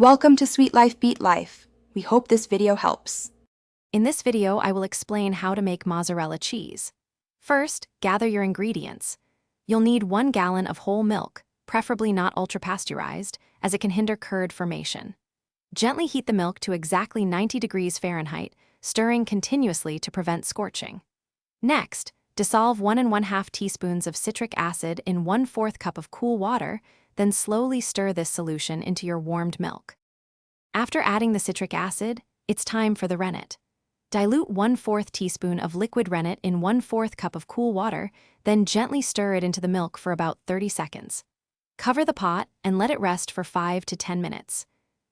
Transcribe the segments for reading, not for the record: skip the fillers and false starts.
Welcome to Sweet Life Beat Life. We hope this video helps. In this video, I will explain how to make mozzarella cheese. First, gather your ingredients. You'll need 1 gallon of whole milk, preferably not ultra-pasteurized, as it can hinder curd formation. Gently heat the milk to exactly 90 degrees Fahrenheit, stirring continuously to prevent scorching. Next, dissolve 1 1/2 teaspoons of citric acid in 1/4 cup of cool water, then slowly stir this solution into your warmed milk. After adding the citric acid, it's time for the rennet. Dilute 1/4 teaspoon of liquid rennet in 1/4 cup of cool water, then gently stir it into the milk for about 30 seconds. Cover the pot and let it rest for 5 to 10 minutes.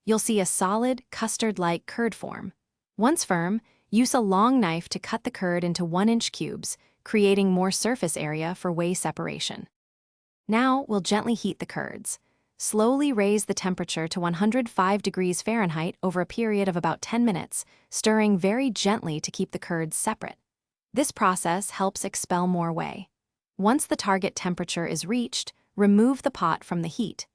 You'll see a solid, custard-like curd form. Once firm, use a long knife to cut the curd into 1-inch cubes, creating more surface area for whey separation. Now we'll gently heat the curds. Slowly raise the temperature to 105 degrees Fahrenheit over a period of about 10 minutes, stirring very gently to keep the curds separate. This process helps expel more whey. Once the target temperature is reached, remove the pot from the heat.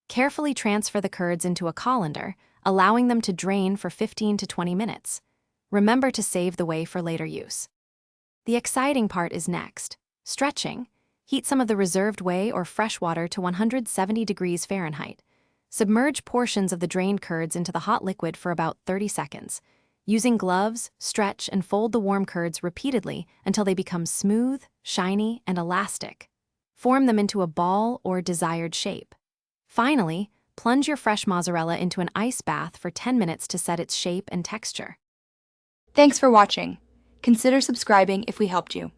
Carefully transfer the curds into a colander, allowing them to drain for 15 to 20 minutes. Remember to save the whey for later use. The exciting part is next: stretching. Heat some of the reserved whey or fresh water to 170 degrees Fahrenheit. Submerge portions of the drained curds into the hot liquid for about 30 seconds. Using gloves, stretch and fold the warm curds repeatedly until they become smooth, shiny, and elastic. Form them into a ball or desired shape. Finally, plunge your fresh mozzarella into an ice bath for 10 minutes to set its shape and texture. Thanks for watching. Consider subscribing if we helped you.